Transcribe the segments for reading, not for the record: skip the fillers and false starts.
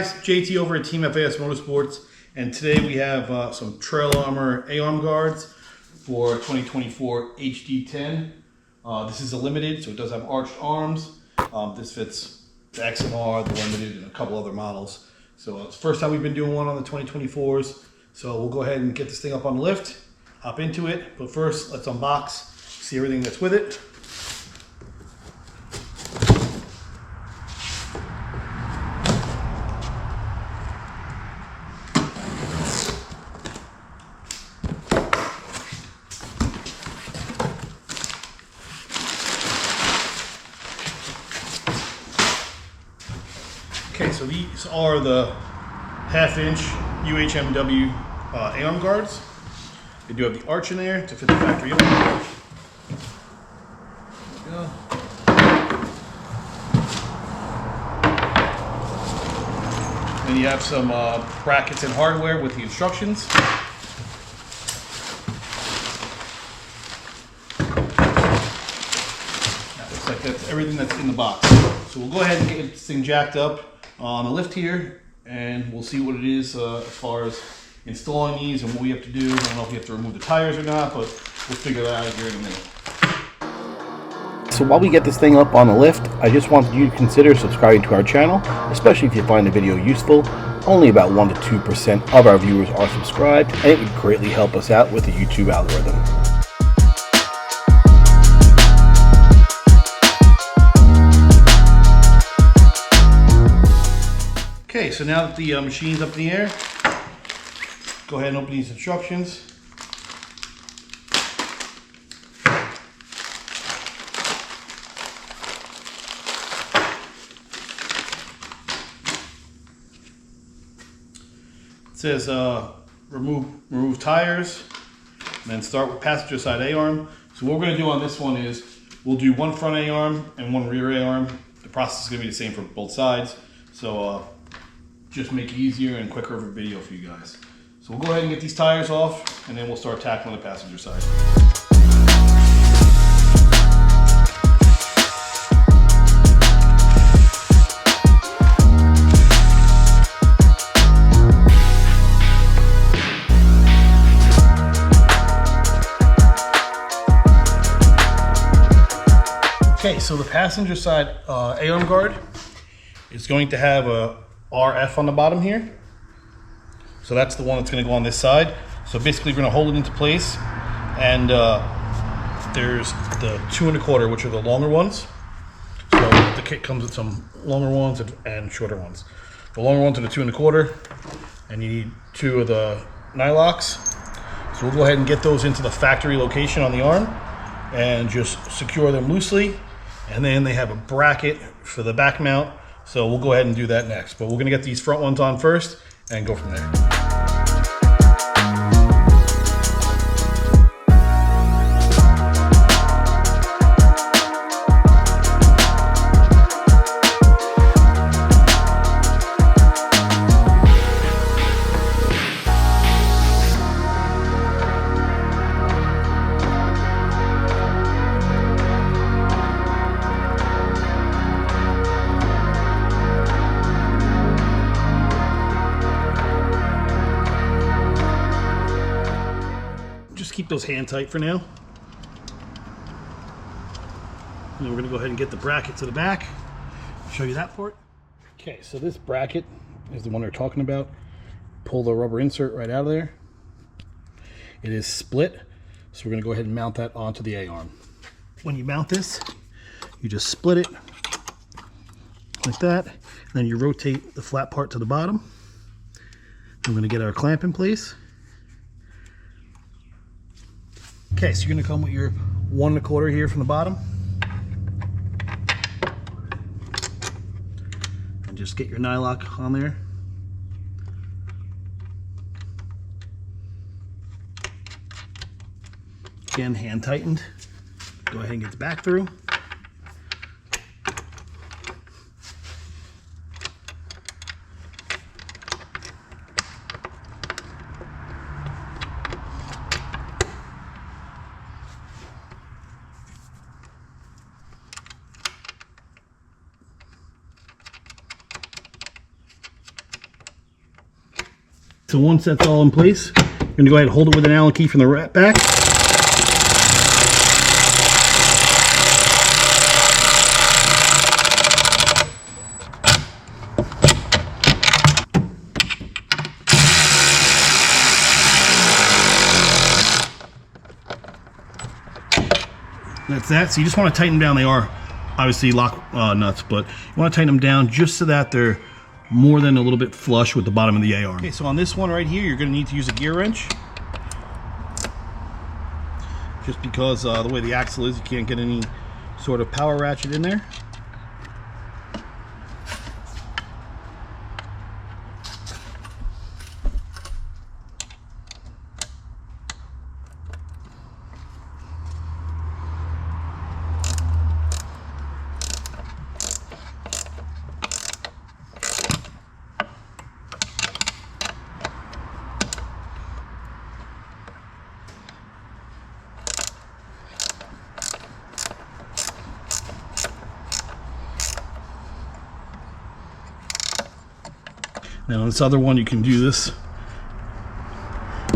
guys, JT over at Team FAS Motorsports, and today we have some trailarmor A-arm guards for 2024 HD10. This is a limited, so it does have arched arms. This fits the XMR, the limited, and a couple other models. So it's the first time we've been doing one on the 2024s. So we'll go ahead and get this thing up on the lift, hop into it. But first, let's unbox, see everything that's with it. Okay, so these are the half-inch UHMW A-arm guards. They do have the arch in there to fit the factory arm. There we go. Then you have some brackets and hardware with the instructions. That looks like that's everything that's in the box. So we'll go ahead and get this thing jacked up on the lift here, and we'll see what it is as far as installing these and what we have to do. I don't know if we have to remove the tires or not, but we'll figure that out here in a minute. So while we get this thing up on the lift, I just wanted you to consider subscribing to our channel, especially if you find the video useful. Only about 1 to 2% of our viewers are subscribed, and it would greatly help us out with the YouTube algorithm. Okay, so now that the machine's up in the air, go ahead and open these instructions. It says remove tires, and then start with passenger side A-arm. So what we're going to do on this one is we'll do one front A-arm and one rear A-arm. The process is going to be the same for both sides. So just make it easier and quicker of a video for you guys. So we'll go ahead and get these tires off, and then we'll start tackling the passenger side. Okay, so the passenger side A-arm guard is going to have a RF on the bottom here. So that's the one that's going to go on this side. So basically we're going to hold it into place, and there's the 2 1/4, which are the longer ones. So the kit comes with some longer ones and shorter ones. The longer ones are the 2 1/4, and you need 2 of the nylocks. So we'll go ahead and get those into the factory location on the arm and just secure them loosely. And then they have a bracket for the back mount. So we'll go ahead and do that next. But we're going to get these front ones on first and go from there. Keep those hand tight for now. And then we're going to go ahead and get the bracket to the back. Show you that part. Okay, so this bracket is the one we're talking about. Pull the rubber insert right out of there. It is split, so we're going to go ahead and mount that onto the A-arm. When you mount this, you just split it like that, and then you rotate the flat part to the bottom. We're going to get our clamp in place. Okay, so you're going to come with your 1 1/4 here from the bottom. And just get your nylock on there. Again, hand tightened. Go ahead and get the back through. So once that's all in place, you're going to go ahead and hold it with an Allen key from the back. That's that. So you just want to tighten them down. They are obviously lock nuts, but you want to tighten them down just so that they're more than a little bit flush with the bottom of the A-arm. Okay, so on this one right here, you're going to need to use a gear wrench. Just because the way the axle is, you can't get any sort of power ratchet in there. Now on this other one, you can do this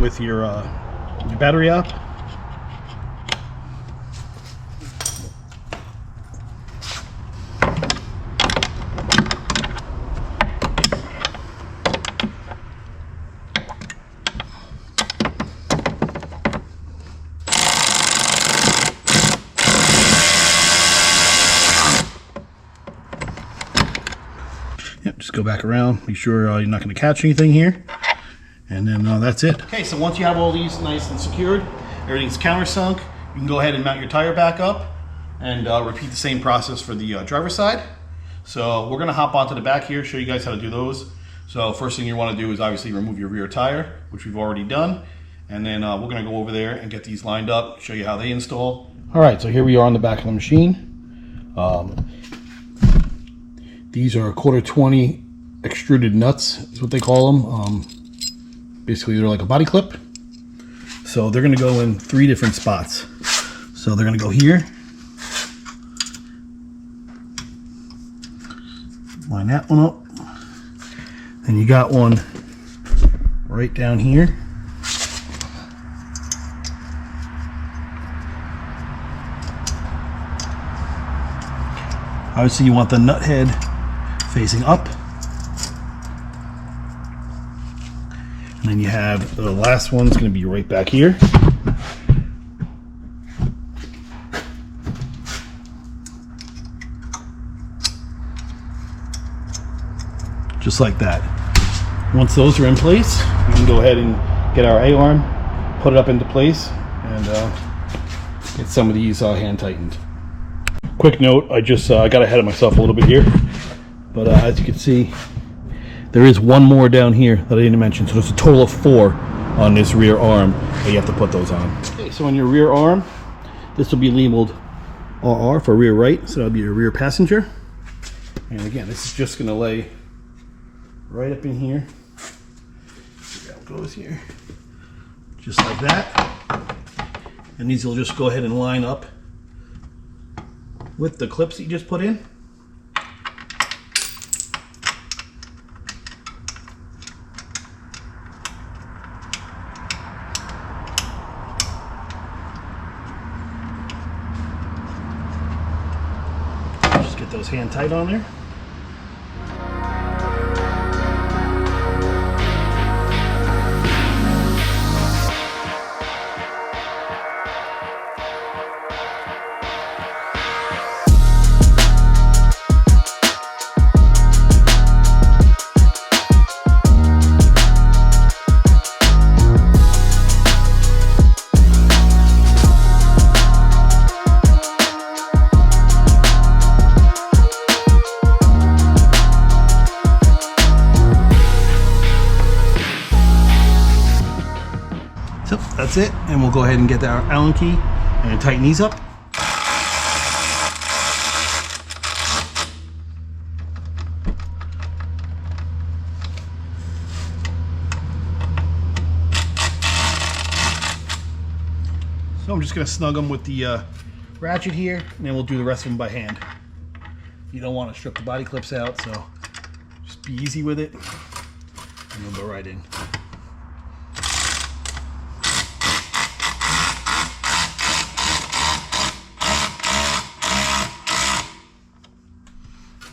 with your battery op. Just go back around, make sure you're not going to catch anything here, and then that's it. Okay, so once you have all these nice and secured, everything's countersunk, you can go ahead and mount your tire back up and repeat the same process for the driver's side. So we're going to hop onto the back here, show you guys how to do those. So first thing you want to do is obviously remove your rear tire, which we've already done, and then we're going to go over there and get these lined up, show you how they install. All right, so here we are on the back of the machine. These are 1/4 extruded nuts, is what they call them. Basically, they're like a body clip. So they're going to go in 3 different spots. So they're going to go here. Line that one up. And you got one right down here. Obviously, you want the nut head facing up, and then you have the last one's going to be right back here. Just like that. Once those are in place, we can go ahead and get our A-arm, put it up into place, and get some of these hand tightened. Quick note, I got ahead of myself a little bit here. But as you can see, there is one more down here that I didn't mention. So there's a total of 4 on this rear arm that you have to put those on. Okay, so on your rear arm, this will be labeled RR for rear right. So that'll be your rear passenger. And again, this is just going to lay right up in here. See how it goes here. Just like that. And these will just go ahead and line up with the clips that you just put in. Just get those hand tight on there. So that's it, and we'll go ahead and get our Allen key and tighten these up. So I'm just going to snug them with the ratchet here, and then we'll do the rest of them by hand. You don't want to strip the body clips out, so just be easy with it, and we'll go right in.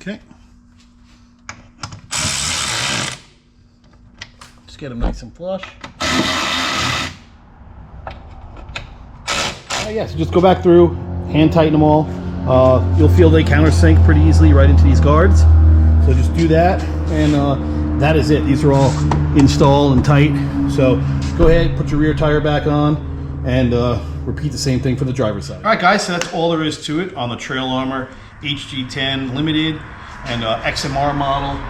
Okay. Just get them nice and flush. Yeah, so just go back through, hand tighten them all. You'll feel they countersink pretty easily right into these guards. So just do that, and that is it. These are all installed and tight. So go ahead, put your rear tire back on, and repeat the same thing for the driver's side. All right, guys, so that's all there is to it on the TrailArmor HG10 Limited and XMR model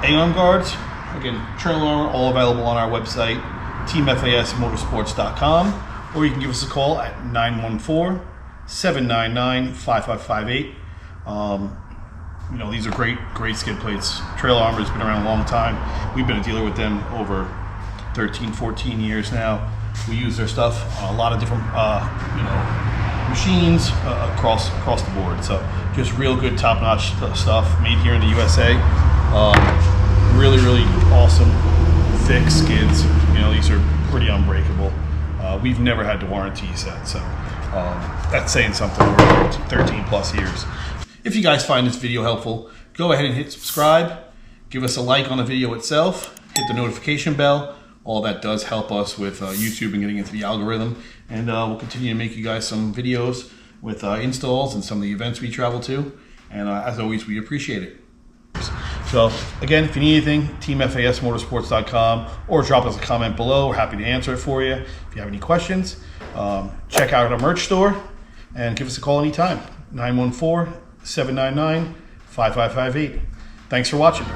AOM guards. Again, TrailArmor, all available on our website, teamfasmotorsports.com, or you can give us a call at 914-799-5558. You know, these are great skid plates. TrailArmor has been around a long time. We've been a dealer with them over 13, 14 years now. We use their stuff on a lot of different, machines across the board. So just real good, top-notch stuff made here in the USA. Really awesome, thick skids. You know, these are pretty unbreakable. We've never had to warranty set, so that's saying something. We're 13 plus years. If you guys find this video helpful, go ahead and hit subscribe. Give us a like on the video itself. Hit the notification bell. All that does help us with YouTube and getting into the algorithm. And we'll continue to make you guys some videos with installs and some of the events we travel to. And as always, we appreciate it. So again, if you need anything, teamfasmotorsports.com, or drop us a comment below. We're happy to answer it for you. If you have any questions, check out our merch store and give us a call anytime. 914-799-5558. Thanks for watching.